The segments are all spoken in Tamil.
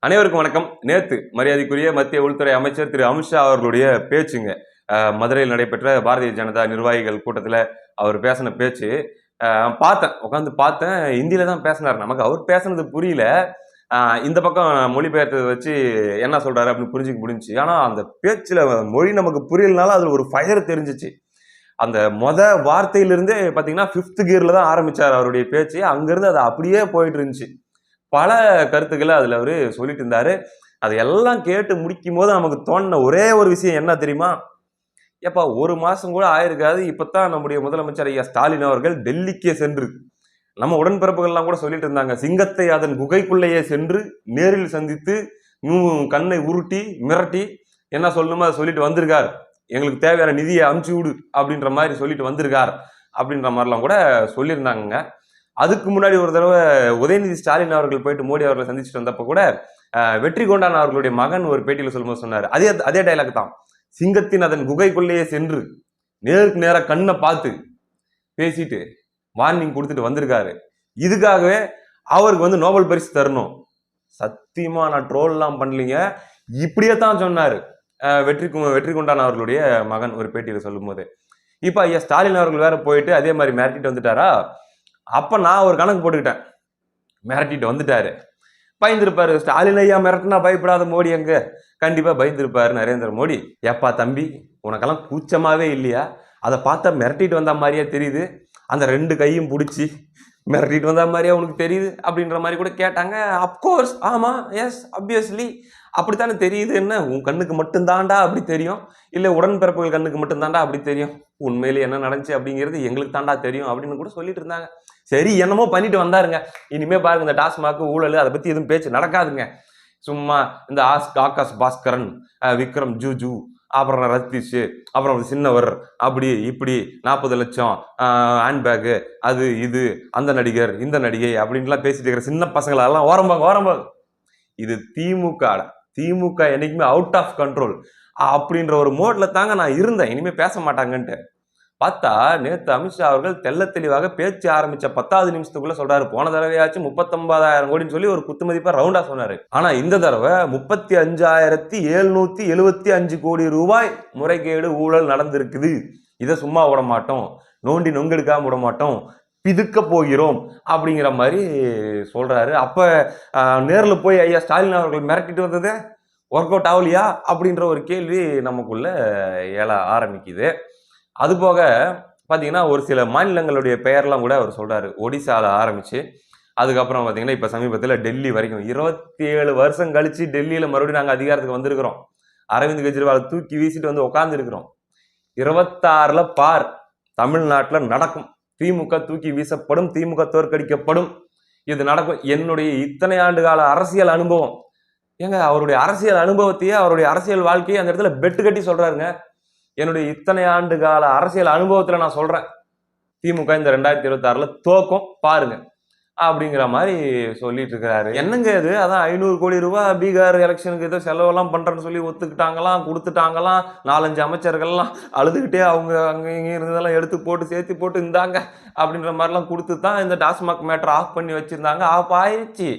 அனைவருக்கும் வணக்கம். நேத்து மரியாதைக்குரிய மத்திய உள்துறை அமைச்சர் திரு அமித்ஷா அவர்களுடைய பேச்சுங்க. மதுரையில் நடைபெற்ற பாரதிய ஜனதா நிர்வாகிகள் கூட்டத்தில் அவர் பேசின பேச்சு உட்காந்து பார்த்தேன். ஹிந்தியில தான் பேசினார். நமக்கு அவர் பேசுனது புரியல. இந்த பக்கம் மொழிபெயர்த்ததை வச்சு என்ன சொல்றாரு அப்படின்னு புரிஞ்சுக்க முடிஞ்சுச்சு. ஆனா அந்த பேச்சுல மொழி நமக்கு புரியலனால அதுல ஒரு ஃபயர் தெரிஞ்சிச்சு. அந்த வார்த்தையிலிருந்தே பாத்தீங்கன்னா 5th கியர்ல தான் ஆரம்பிச்சார் அவருடைய பேச்சு. அங்கிருந்து அது அப்படியே போயிட்டு இருந்துச்சு. பல கருத்துக்களை அதுல அவரு சொல்லிட்டு இருந்தாரு. அதையெல்லாம் கேட்டு முடிக்கும் போது நமக்கு தோணுன ஒரே ஒரு விஷயம் என்ன தெரியுமா? ஏப்பா, ஒரு மாசம் கூட ஆயிருக்காது, இப்பதான் நம்முடைய முதலமைச்சர் ஐயா ஸ்டாலின் அவர்கள் டெல்லிக்கே சென்று, நம்ம உடன்பிறப்புகள்லாம் கூட சொல்லிட்டு இருந்தாங்க, சிங்கத்தை அதன் குகைக்குள்ளேயே சென்று நேரில் சந்தித்து கண்ணை உருட்டி மிரட்டி என்ன சொல்லணுமோ அதை சொல்லிட்டு வந்திருக்கார். எங்களுக்கு தேவையான நிதியை அமுச்சு விடு அப்படின்ற மாதிரி சொல்லிட்டு வந்திருக்கார் அப்படின்ற மாதிரிலாம் கூட சொல்லியிருந்தாங்க. அதுக்கு முன்னாடி ஒரு தடவை உதயநிதி ஸ்டாலின் அவர்கள் போயிட்டு மோடி அவர்களை சந்திச்சுட்டு வந்தப்ப கூட வெற்றி கொண்டான் அவர்களுடைய மகன் ஒரு பேட்டியில சொல்லும்போது சொன்னாரு, அதே டைலாக் தான். சிங்கத்தின் அதன் குகைக்குள்ளேயே சென்று நேருக்கு நேர கண்ணை பார்த்து பேசிட்டு வார்னிங் கொடுத்துட்டு வந்திருக்காரு. இதுக்காகவே அவருக்கு வந்து நோபல் பரிசு தரணும். சத்தியமா நான் ட்ரோல் எல்லாம் பண்ணலீங்க, இப்படியே தான் சொன்னாரு வெற்றி கொண்டான் அவர்களுடைய மகன் ஒரு பேட்டியில சொல்லும் போது. இப்ப ஐயா ஸ்டாலின் அவர்கள் வேற போயிட்டு அதே மாதிரி மிரட்டிட்டு வந்துட்டாரா. அப்ப நான் ஒரு கணக்கு போட்டுக்கிட்டேன், மிரட்டிட்டு வந்துட்டாரு, பயந்துருப்பாரு. ஸ்டாலின் ஐயா மிரட்டினா பயப்படாத மோடி எங்க? கண்டிப்பா பயந்துருப்பாரு நரேந்திர மோடி. ஏப்பா தம்பி, உனக்கெல்லாம் கூச்சமாவே இல்லையா? அதை பார்த்தா மிரட்டிட்டு வந்த மாதிரியே தெரியுது, அந்த 2 கையும் பிடிச்சி மிரட்டிட்டு வந்த மாதிரியே உனக்கு தெரியுது அப்படின்ற மாதிரி கூட கேட்டாங்க. அப்கோர்ஸ், ஆமா, எஸ், ஆப்வியஸ்லி அப்படித்தானே தெரியுது. என்ன உன் கண்ணுக்கு மட்டும்தான்டா அப்படி தெரியும், இல்ல உடன்பிறப்புகள் கண்ணுக்கு மட்டும்தான்டா அப்படி தெரியும், உண்மையிலே என்ன நடந்துச்சு அப்படிங்கிறது எங்களுக்கு தாண்டா தெரியும் அப்படின்னு கூட சொல்லிட்டு இருந்தாங்க. சரி, என்னமோ பண்ணிட்டு வந்தாருங்க. இனிமே பாருங்க, இந்த டாஸ்மாக் ஊழல் அதை பத்தி எதுவும் பேச்சு நடக்காதுங்க. சும்மா இந்த ஆகாஷ் பாஸ்கரன், விக்ரம் ஜூஜு, அப்புறம் ரத்தீஷ், அப்புறம் சின்னவர், அப்படி இப்படி 40 லட்சம் ஹேண்ட்பேக்கு, அது இது, அந்த நடிகர் இந்த நடிகை அப்படின்லாம் பேசிட்டு இருக்கிற சின்ன பசங்களெல்லாம் ஓரம்பாங்க. இது திமுக என்னைக்குமே அவுட் ஆஃப் கண்ட்ரோல் அப்படின்ற ஒரு மோட்ல தாங்க நான் இருந்தேன். இனிமே பேச மாட்டாங்கன்ட்டு பார்த்தா நேத்து அமித்ஷா அவர்கள் தெல்ல தெளிவாக பேச்சு ஆரம்பிச்ச 10வது நிமிஷத்துக்குள்ள சொல்றாரு, போன தடவையாச்சும் 39,000 கோடின்னு சொல்லி ஒரு குத்து மதிப்பா ரவுண்டா சொன்னாரு. ஆனா இந்த தடவை 35,775 கோடி ரூபாய் முறைகேடு ஊழல் நடந்திருக்குது. இதை சும்மா விட மாட்டோம், நோண்டி நொங்கெடுக்காம விட மாட்டோம், பிதுக்க போகிறோம் அப்படிங்கிற மாதிரி சொல்றாரு. அப்ப நேரில் போய் ஐயா ஸ்டாலின் அவர்கள் மிரட்டிட்டு வந்தது ஒர்க் அவுட் ஆகலையா அப்படின்ற ஒரு கேள்வி நமக்குள்ள எழ ஆரம்பிக்குது. அது போக பார்த்தீங்கன்னா ஒரு சில மாநிலங்களுடைய பெயர்லாம் கூட அவர் சொல்றாரு. ஒடிசால ஆரம்பிச்சு அதுக்கப்புறம் பார்த்தீங்கன்னா இப்போ சமீபத்தில் டெல்லி வரைக்கும் 27 வருஷம் கழிச்சு டெல்லியில மறுபடியும் நாங்கள் அதிகாரத்துக்கு வந்திருக்கிறோம். அரவிந்த் கெஜ்ரிவால் தூக்கி வீசிட்டு வந்து உட்கார்ந்து இருக்கிறோம். 26ல பார் தமிழ்நாட்டில் நடக்கும். திமுக தூக்கி வீசப்படும், திமுக தோற்கடிக்கப்படும், இது நடக்கும். என்னுடைய இத்தனை ஆண்டு கால அரசியல் அனுபவம், ஏங்க அவருடைய அரசியல் அனுபவத்தையே அவருடைய அரசியல் வாழ்க்கையை அந்த இடத்துல பெட்டு கட்டி சொல்றாருங்க. என்னுடைய இத்தனை ஆண்டு கால அரசியல் அனுபவத்துல நான் சொல்றேன், திமுக இந்த 2026ல தோக்கும் பாருங்க அப்படிங்கிற மாதிரி சொல்லிட்டு இருக்கிறாரு. என்னங்க இது? அதான் 500 கோடி ரூபாய் பீகார் எலெக்ஷனுக்கு ஏதோ செலவெல்லாம் பண்றேன்னு சொல்லி ஒத்துக்கிட்டாங்களாம், கொடுத்துட்டாங்களாம். 4-5 அமைச்சர்கள்லாம் அழுதுகிட்டே அவங்க அங்க இங்க இருந்ததெல்லாம் எடுத்து போட்டு சேர்த்து போட்டு இந்தாங்க அப்படின்ற மாதிரிலாம் கொடுத்து தான் இந்த டாஸ்மாக் மேட்டர் ஆஃப் பண்ணி வச்சிருந்தாங்க. ஆஃப் ஆயிடுச்சு,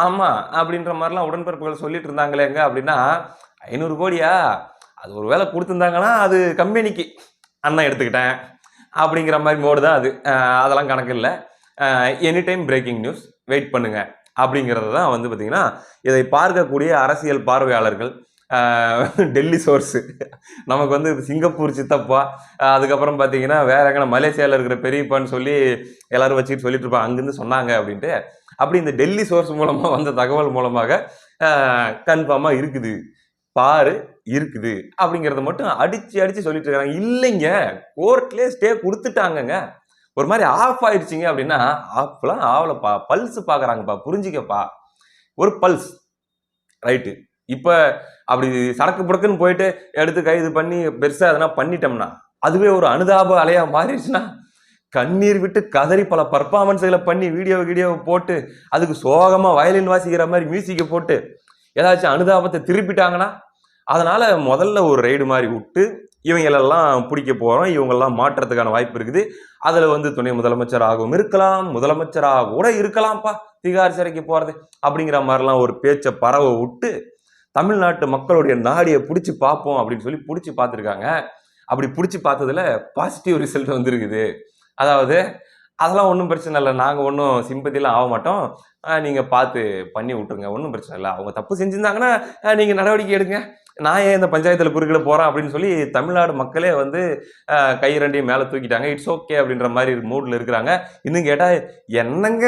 ஆமா அப்படின்ற மாதிரிலாம் உடன்பிறப்புகள் சொல்லிட்டு இருந்தாங்களேங்க. அப்படின்னா 500 கோடியா? அது ஒரு வேலை கொடுத்துருந்தாங்கன்னா அது கம்பெனிக்கு அண்ணன் எடுத்துக்கிட்டேன் அப்படிங்கிற மாதிரி மோடு தான் அது. அதெல்லாம் கணக்கு இல்லை. Any time breaking news, wait பண்ணுங்க அப்படிங்கிறது தான் வந்து பார்த்தீங்கன்னா இதை பார்க்கக்கூடிய அரசியல் பார்வையாளர்கள், டெல்லி சோர்ஸு, நமக்கு வந்து சிங்கப்பூர் சித்தப்பா, அதுக்கப்புறம் பார்த்தீங்கன்னா வேற எங்கன்னா மலேசியாவில் இருக்கிற பெரியப்பான்னு சொல்லி எல்லாரும் வச்சுக்கிட்டு சொல்லிட்டு இருப்பாங்க, அங்கேருந்து சொன்னாங்க அப்படின்ட்டு. அப்படி இந்த டெல்லி சோர்ஸ் மூலமாக வந்த தகவல் மூலமாக கன்ஃபார்மாக இருக்குது, பாரு இருக்குது அப்படிங்கிறத மட்டும் அடிச்சு சொல்லிட்டு இருக்காங்க. இல்லைங்க, கோர்ட்லேயே ஸ்டே கொடுத்துட்டாங்கங்க. ஒரு மாதிரி ஆஃப் ஆயிடுச்சிங்க. அப்படின்னா ஆஃப்லாம் ஆகலப்பா, பல்ஸ் பார்க்குறாங்கப்பா, புரிஞ்சிக்கப்பா, ஒரு பல்ஸ் ரைட்டு. இப்போ அப்படி சடக்கு புடக்குன்னு போயிட்டு எடுத்து கைது பண்ணி பெருசாக எதனா பண்ணிட்டோம்னா அதுவே ஒரு அனுதாப அலையா மாறிடுச்சுன்னா, கண்ணீர் விட்டு கதறி பல பர்ஃபார்மன்ஸ்களை பண்ணி வீடியோவை போட்டு அதுக்கு சோகமாக வயலின் வாசிக்கிற மாதிரி மியூசிக்கை போட்டு ஏதாச்சும் அனுதாபத்தை திருப்பிட்டாங்கன்னா அதனால முதல்ல ஒரு ரைடு மாதிரி விட்டு இவங்களெல்லாம் பிடிக்க போறோம், இவங்கெல்லாம் மாற்றத்துக்கான வாய்ப்பு இருக்குது. அதுல வந்து துணை முதலமைச்சராகவும் இருக்கலாம், முதலமைச்சராக கூட இருக்கலாம்ப்பா திகார் சிறைக்கு போறது அப்படிங்கிற மாதிரிலாம் ஒரு பேச்சை பரவ விட்டு தமிழ்நாட்டு மக்களுடைய நாடியை பிடிச்சி பார்ப்போம் அப்படின்னு சொல்லி பிடிச்சி பார்த்துருக்காங்க. அப்படி பிடிச்சி பார்த்ததுல பாசிட்டிவ் ரிசல்ட் வந்துருக்குது. அதாவது அதெல்லாம் ஒன்றும் பிரச்சனை இல்லை, நாங்கள் ஒன்றும் சிம்பத்திலாம் ஆக மாட்டோம், நீங்கள் பார்த்து பண்ணி விட்டுருங்க, ஒன்றும் பிரச்சனை இல்லை. அவங்க தப்பு செஞ்சுருந்தாங்கன்னா நீங்கள் நடவடிக்கை எடுங்க, நான் ஏன் இந்த பஞ்சாயத்தில் குறுக்கிட போகிறேன் அப்படின்னு சொல்லி தமிழ்நாடு மக்களே வந்து கை ரெண்டையும் மேலே தூக்கிட்டாங்க. இட்ஸ் ஓகே அப்படின்ற மாதிரி மூடில் இருக்கிறாங்க. இன்னும் கேட்டால் என்னங்க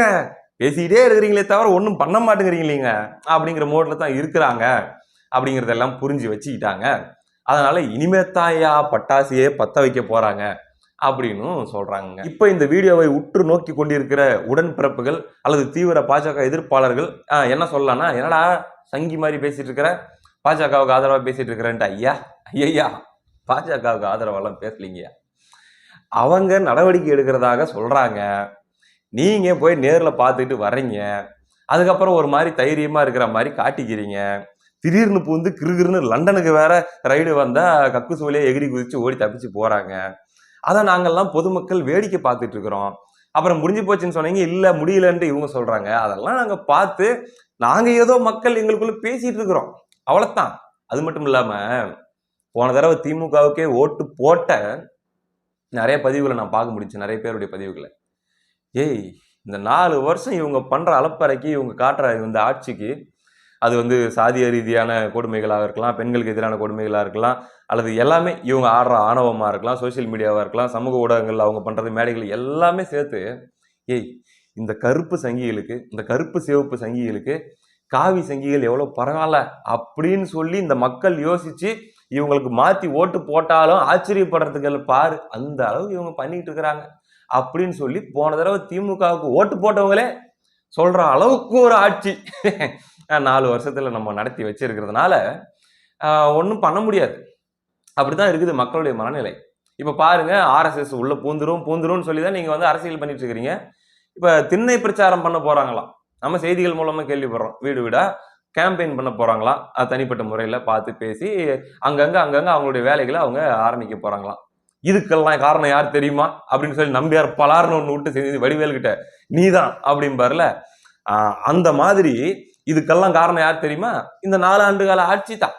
பேசிக்கிட்டே இருக்கிறீங்களே தவிர ஒன்றும் பண்ண மாட்டேங்கிறீங்களீங்க அப்படிங்கிற மோடில் தான் இருக்கிறாங்க அப்படிங்கிறதெல்லாம் புரிஞ்சு வச்சுக்கிட்டாங்க. அதனால இனிமே தாயா பட்டாசியே பற்ற வைக்க போகிறாங்க அப்படின்னு சொல்றாங்க. இப்ப இந்த வீடியோவை உற்று நோக்கி கொண்டிருக்கிற உடன்பிறப்புகள் அல்லது தீவிர பாஜக எதிர்ப்பாளர்கள் என்ன சொல்லலாம்னா, என்னடா சங்கி மாதிரி பேசிட்டு இருக்கிற, பாஜகவுக்கு ஆதரவா பேசிட்டு இருக்கிறேன்ட்டு. ஐயா பாஜகவுக்கு ஆதரவெல்லாம் பேசலீங்க, அவங்க நடவடிக்கை எடுக்கிறதாக சொல்றாங்க, நீங்க போய் நேர்ல பார்த்துட்டு வர்றீங்க, அதுக்கப்புறம் ஒரு மாதிரி தைரியமா இருக்கிற மாதிரி காட்டிக்கிறீங்க, திடீர்னு பூந்து கிருகிருன்னு லண்டனுக்கு வேற ரைடு வந்தா கக்கு சூழியே எகிரி குதிச்சு ஓடி தப்பிச்சு போறாங்க. அதான் நாங்கள்லாம் பொதுமக்கள் வேடிக்கை பார்த்துட்டு இருக்கிறோம். அப்புறம் முடிஞ்சு போச்சுன்னு சொன்னீங்க, இல்லை முடியலன்ட்டு இவங்க சொல்றாங்க. அதெல்லாம் நாங்கள் பார்த்து நாங்கள் ஏதோ மக்கள் எங்களுக்குள்ள பேசிட்டு இருக்கிறோம், அவ்வளோத்தான். அது மட்டும் இல்லாம போன தடவை திமுகவுக்கே ஓட்டு போட்ட நிறைய பதிவுகளை நான் பார்க்க முடிஞ்சு, நிறைய பேருடைய பதிவுகளை. இந்த 4 வருஷம் இவங்க பண்ற அலப்பறைக்கு, இவங்க காட்டுற இந்த ஆட்சிக்கு, அது வந்து சாதிய ரீதியான கொடுமைகளாக இருக்கலாம், பெண்களுக்கு எதிரான கொடுமைகளாக இருக்கலாம், அல்லது எல்லாமே இவங்க ஆடுற ஆணவமாக இருக்கலாம், சோசியல் மீடியாவாக இருக்கலாம், சமூக ஊடகங்கள் அவங்க பண்ணுறது மேடைகள் எல்லாமே சேர்த்து இந்த கருப்பு சங்கிகளுக்கு, இந்த கருப்பு சிவப்பு சங்கிகளுக்கு காவி சங்கிகள் எவ்வளோ பரவாயில்ல அப்படின்னு சொல்லி இந்த மக்கள் யோசிச்சு இவங்களுக்கு மாற்றி ஓட்டு போட்டாலும் ஆச்சரியப்படுறதுக்கு பாரு, அந்த அளவுக்கு இவங்க பண்ணிட்டு இருக்கிறாங்க அப்படின்னு சொல்லி போன தடவை திமுகவுக்கு ஓட்டு போட்டவங்களே சொல்ற அளவுக்கு ஒரு ஆட்சி 4 வருஷத்துல நம்ம நடத்தி வச்சிருக்கிறதுனால ஒன்றும் பண்ண முடியாது. அப்படிதான் இருக்குது மக்களுடைய மனநிலை. இப்ப பாருங்க, RSS உள்ள பூந்துரும் சொல்லிதான் நீங்க வந்து அரசியல் பண்ணிட்டு இருக்கிறீங்க. இப்ப திண்ணை பிரச்சாரம் பண்ண போறாங்களாம், நம்ம செய்திகள் மூலமா கேள்விப்படுறோம். வீடு வீடா கேம்பெயின் பண்ண போறாங்களாம், தனிப்பட்ட முறையில பார்த்து பேசி அங்கங்க அவங்களுடைய வேலைகளை அவங்க ஆரம்பிக்க போறாங்களாம். இதுக்கெல்லாம் காரணம் யார் தெரியுமா அப்படின்னு சொல்லி நம்பியார் பலார்னு ஒண்ணு விட்டு செஞ்சு வடிவேல் கிட்ட நீதான் அப்படின்பாருல, அந்த மாதிரி இதுக்கெல்லாம் காரணம் யார் தெரியுமா, இந்த 4 ஆண்டு கால ஆட்சி தான்,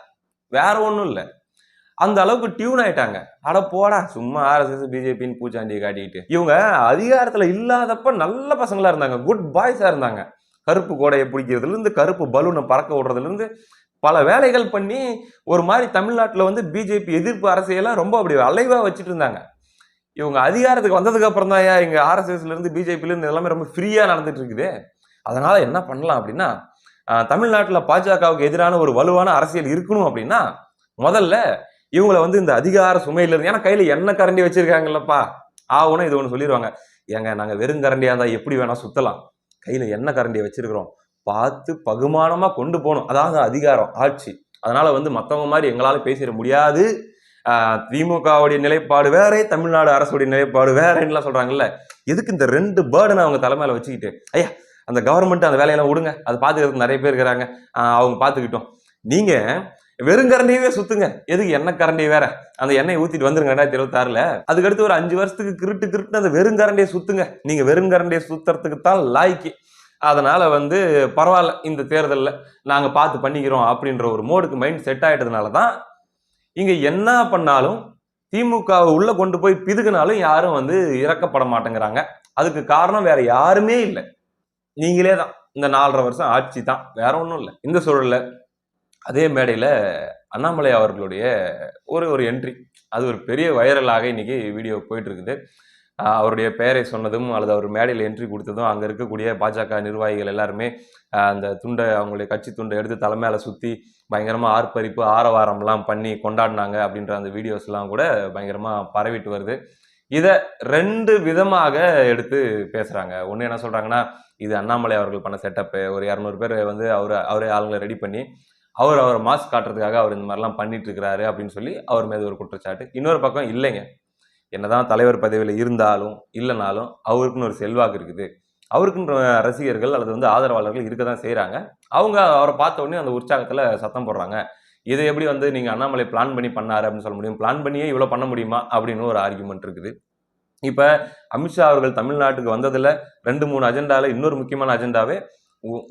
வேற ஒண்ணும் இல்லை. அந்த அளவுக்கு டியூன் ஆயிட்டாங்க. அட போடா, சும்மா RSS பிஜேபின்னு பூச்சாண்டியை காட்டிக்கிட்டு. இவங்க அதிகாரத்துல இல்லாதப்ப நல்ல பசங்களா இருந்தாங்க, குட் பாய்ஸா இருந்தாங்க. கருப்பு கோடையை பிடிக்கிறதுல இருந்து, கருப்பு பலூனை பறக்க விடுறதுல இருந்து பல வேலைகள் பண்ணி ஒரு மாதிரி தமிழ்நாட்டுல வந்து பிஜேபி எதிர்ப்பு அரசியெல்லாம் ரொம்ப அப்படி அலைவா வச்சுட்டு இருந்தாங்க. இவங்க அதிகாரத்துக்கு வந்ததுக்கு அப்புறம் தான் இங்க RSSல இருந்து பிஜேபில இருந்து எல்லாமே ரொம்ப ஃப்ரீயா நடந்துட்டு இருக்குது. அதனால என்ன பண்ணலாம் அப்படின்னா, தமிழ்நாட்டுல பாஜகவுக்கு எதிரான ஒரு வலுவான அரசியல் இருக்கணும் அப்படின்னா முதல்ல இவங்களை வந்து இந்த அதிகார சுமையில இருந்து, ஏன்னா கையில எண்ணெய் கரண்டி வச்சிருக்காங்கல்லப்பா, ஆகும்னா இது ஒண்ணு சொல்லிடுவாங்க, ஏங்க நாங்க வெறும் கரண்டியா இருந்தா எப்படி வேணா சுத்தலாம், கையில எண்ணெய் கரண்டியை வச்சிருக்கிறோம், பார்த்து பகுமானமா கொண்டு போகணும், அதாவது அதிகாரம் ஆட்சி. அதனால வந்து மத்தவங்க மாதிரி எங்களால பேசிட முடியாது, திமுகவுடைய நிலைப்பாடு வேற, தமிழ்நாடு அரசுடைய நிலைப்பாடு வேறன்னு சொல்றாங்கல்ல, எதுக்கு இந்த 2 பேர்டனை அவங்க தலைமையில வச்சுக்கிட்டு, ஐயா அந்த கவர்மெண்ட் அந்த வேலையெல்லாம் விடுங்க, அதை பார்த்துக்கிறதுக்கு நிறைய பேர் இருக்கிறாங்க, அவங்க பார்த்துக்கிட்டோம், நீங்க வெறும் கரண்டியவே சுத்துங்க, எதுக்கு எண்ணெய் கரண்டி வேற, அந்த எண்ணெய் ஊத்திட்டு வந்துருங்க 2026ல, அதுக்கடுத்து ஒரு 5 வருஷத்துக்கு கிருட்டு அந்த வெறும் கரண்டியை சுத்துங்க, நீங்க வெறும் கரண்டியை சுத்துறதுக்கு தான் லாய்க்கு. அதனால வந்து பரவாயில்ல, இந்த தேர்தலில் நாங்க பார்த்து பண்ணிக்கிறோம் அப்படின்ற ஒரு மோடுக்கு மைண்ட் செட் ஆயிட்டதுனால தான் இங்க என்ன பண்ணாலும் திமுகவை உள்ள கொண்டு போய் பிதுக்கினாலும் யாரும் வந்து இறக்கப்பட மாட்டேங்கிறாங்க. அதுக்கு காரணம் வேற யாருமே இல்லை, நீங்களே தான். இந்த 4.5 வருஷம் ஆட்சி தான், வேற ஒன்றும் இல்லை. இந்த சூழல்ல அதே மேடையில அண்ணாமலை அவர்களுடைய ஒரு என்ட்ரி, அது ஒரு பெரிய வைரலாக இன்னைக்கு வீடியோ போயிட்டு இருக்குது. அவருடைய பெயரை சொன்னதும் அல்லது அவர் மேடையில் என்ட்ரி கொடுத்ததும் அங்க இருக்கக்கூடிய பாஜக நிர்வாகிகள் எல்லாருமே அந்த துண்டை, அவங்களுடைய கட்சி துண்டை எடுத்து தலைமையில சுத்தி பயங்கரமா ஆர்ப்பரிப்பு ஆரவாரம்லாம் பண்ணி கொண்டாடினாங்க அப்படின்ற அந்த வீடியோஸ் எல்லாம் கூட பயங்கரமா பரவிட்டு வருது. இதை 2 விதமாக எடுத்து பேசுறாங்க. ஒண்ணு என்ன சொல்றாங்கன்னா, இது அண்ணாமலை அவர்கள் பண்ண செட்டப்பு, ஒரு 200 பேர் வந்து அவரே ஆளுங்களை ரெடி பண்ணி அவரை மாஸ்க் காட்டுறதுக்காக அவர் இந்த மாதிரிலாம் பண்ணிட்டு இருக்கிறாரு அப்படின்னு சொல்லி அவர் மீது ஒரு குற்றச்சாட்டு. இன்னொரு பக்கம் இல்லைங்க, என்னதான் தலைவர் பதவியில் இருந்தாலும் இல்லைனாலும் அவருக்குன்னு ஒரு செல்வாக்கு இருக்குது, அவருக்குன்ற ரசிகர்கள் அல்லது வந்து ஆதரவாளர்கள் இருக்க தான் செய்கிறாங்க. அவங்க அவரை பார்த்த உடனே அந்த உற்சாகத்தில் சத்தம் போடுறாங்க, இதை எப்படி வந்து நீங்க அண்ணாமலை பிளான் பண்ணி பண்ணாரு அப்படின்னு சொல்ல முடியும்? பிளான் பண்ணியே இவ்வளவு பண்ண முடியுமா அப்படின்னு ஒரு ஆர்குமெண்ட் இருக்குது. இப்ப அமித்ஷா அவர்கள் தமிழ்நாட்டுக்கு வந்ததுல 2, 3 அஜெண்டால இன்னொரு முக்கியமான அஜெண்டாவே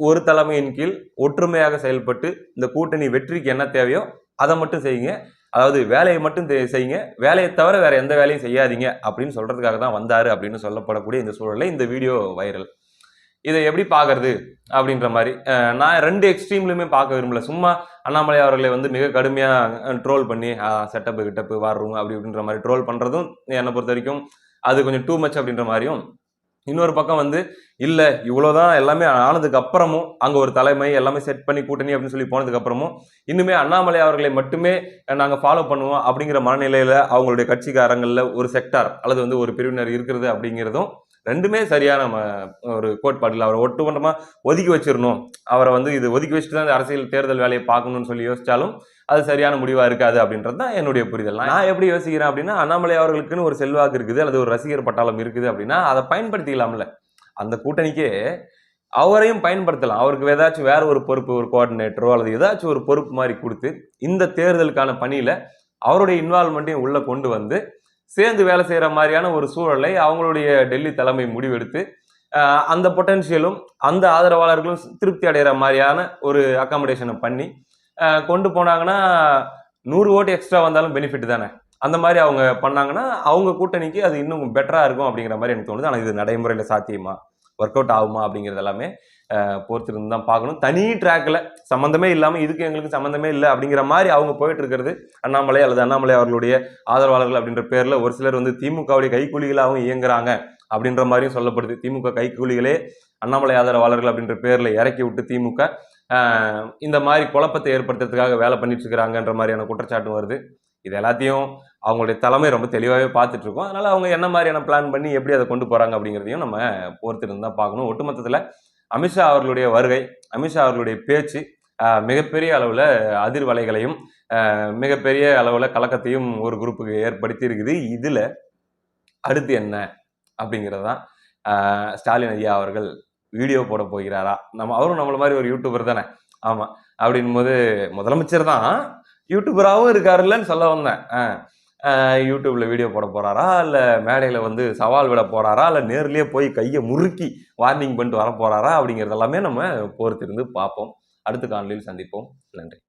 ஒரு தலைமையின் கீழ் ஒற்றுமையாக செயல்பட்டு இந்த கூட்டணி வெற்றிக்கு என்ன தேவையோ அதை மட்டும் செய்யுங்க. அதாவது வேலையை மட்டும் செய்யுங்க, வேலையை தவிர வேற எந்த வேலையும் செய்யாதீங்க அப்படின்னு சொல்றதுக்காக தான் வந்தாரு அப்படின்னு சொல்லப்படக்கூடிய இந்த சூழல்ல இந்த வீடியோ வைரல். இதை எப்படி பாக்குறது அப்படின்ற மாதிரி நான் 2 எக்ஸ்ட்ரீம்லயுமே பார்க்க விரும்பல. சும்மா அண்ணாமலை அவர்களை வந்து மிக கடுமையா ட்ரோல் பண்ணி செட்டப் கிட்டப் வார் ரூம் அப்படி அப்படின்ற மாதிரி ட்ரோல் பண்றதும் என்னை பொறுத்த வரைக்கும் அது கொஞ்சம் டூ மச் அப்படின்ற மாதிரியும், இன்னொரு பக்கம் வந்து இல்ல இவ்வளவுதான் எல்லாமே ஆனதுக்கு அப்புறமும் அங்க ஒரு தலைமை எல்லாமே செட் பண்ணி கூட்டணி அப்படின்னு சொல்லி போனதுக்கு அப்புறமும் இன்னுமே அண்ணாமலை அவர்களை மட்டுமே நாங்க ஃபாலோ பண்ணுவோம் அப்படிங்கிற மனநிலையில அவங்களுடைய கட்சிக்காரங்கள்ல ஒரு செக்டார் அல்லது வந்து ஒரு பிரிவினர் இருக்கிறது அப்படிங்கிறதும் ரெண்டுமே சரியான ஒரு கோட்பாடுல அவரை ஒட்டுமொத்தமா ஒதுக்கி வச்சிடணும், அவரை வந்து இது ஒதுக்கி வச்சுட்டு தான் அரசியல் தேர்தல் வேலையை பார்க்கணும்னு சொல்லி யோசிச்சாலும் அது சரியான முடிவா இருக்காது அப்படின்றது தான் என்னுடைய புரிதல். நான் எப்படி யோசிக்கிறேன் அப்படின்னா, அண்ணாமலை அவர்களுக்குன்னு ஒரு செல்வாக்கு இருக்குது அல்லது ஒரு ரசிகர் பட்டாளம் இருக்குது அப்படின்னா அதை பயன்படுத்திக்கலாம்ல. அந்த கூட்டணிக்கே அவரையும் பயன்படுத்தலாம். அவருக்கு ஏதாச்சும் வேற ஒரு பொறுப்பு, ஒரு கோஆர்டினேட்டரோ அல்லது ஏதாச்சும் ஒரு பொறுப்பு மாதிரி கொடுத்து இந்த தேர்தலுக்கான பணியில அவருடைய இன்வால்மெண்ட்டையும் உள்ள கொண்டு வந்து சேர்ந்து வேலை செய்யற மாதிரியான ஒரு சூழலை அவங்களுடைய டெல்லி தலைமை முடிவெடுத்து அந்த பொட்டன்ஷியலும் அந்த ஆதரவாளர்களும் திருப்தி அடைகிற மாதிரியான ஒரு அகாமடேஷனை பண்ணி கொண்டு போனாங்கன்னா 100 ஓட்டு எக்ஸ்ட்ரா வந்தாலும் பெனிஃபிட் தானே. அந்த மாதிரி அவங்க பண்ணாங்கன்னா அவங்க கூட்டணிக்கு அது இன்னும் பெட்டரா இருக்கும் அப்படிங்கிற மாதிரி எனக்கு தோணுது. ஆனால் இது நடைமுறையில சாத்தியமா, ஒர்க் அவுட் ஆகுமா அப்படிங்கிறது எல்லாமே பொறுத்திருந்து தான் பார்க்கணும். தனி ட்ராக்ல சம்பந்தமே இல்லாம இதுக்கு எங்களுக்கு சம்பந்தமே இல்லை அப்படிங்கிற மாதிரி அவங்க போயிட்டு இருக்கிறது அண்ணாமலை அல்லது அண்ணாமலை அவர்களுடைய ஆதரவாளர்கள் அப்படின்ற பேர்ல ஒரு சிலர் வந்து திமுகவுடைய கைக்கூலிகளாகவும் இயங்குறாங்க அப்படின்ற மாதிரியும் சொல்லப்படுது. திமுக கைக்கூலிகளே அண்ணாமலை ஆதரவாளர்கள் அப்படின்ற பேர்ல இறக்கி விட்டு திமுக இந்த மாதிரி குழப்பத்தை ஏற்படுத்துறதுக்காக வேலை பண்ணிட்டு இருக்கிறாங்கன்ற மாதிரியான குற்றச்சாட்டும் வருது. இது எல்லாத்தையும் அவங்களுடைய தலைமை ரொம்ப தெளிவாகவே பார்த்துட்டு இருக்கோம். அதனால அவங்க என்ன மாதிரியான பிளான் பண்ணி எப்படி அதை கொண்டு போறாங்க அப்படிங்கிறதையும் நம்ம பொறுத்திருந்து தான் பார்க்கணும். ஒட்டுமொத்தத்தில் அமித்ஷா அவர்களுடைய வருகை, அமித்ஷா அவர்களுடைய பேச்சு மிகப்பெரிய அளவுல அதிர்வலைகளையும் மிகப்பெரிய அளவுல கலக்கத்தையும் ஒரு குரூப்புக்கு ஏற்படுத்தி இருக்குது. இதுல அடுத்து என்ன அப்படிங்கிறதான் ஸ்டாலின் ஐயா அவர்கள் வீடியோ போட போகிறாரா? அவரும் நம்மள மாதிரி ஒரு யூடியூபர் தானே. ஆமா, அப்படின் போது முதலமைச்சர் தான் யூடியூபராகவும் இருக்காருல்லன்னு சொல்ல வந்தேன். யூடியூப்ல வீடியோ போட போறாரா, இல்ல மேடையில வந்து சவால் விட போறாரா, இல்ல நேர்லயே போய் கையை முறுக்கி வார்னிங் பண்ணிட்டு வர போறாரா அப்படிங்கிறது எல்லாமே நம்ம பொறுத்திருந்து பார்ப்போம். அடுத்த காணொலியில் சந்திப்போம். நன்றி.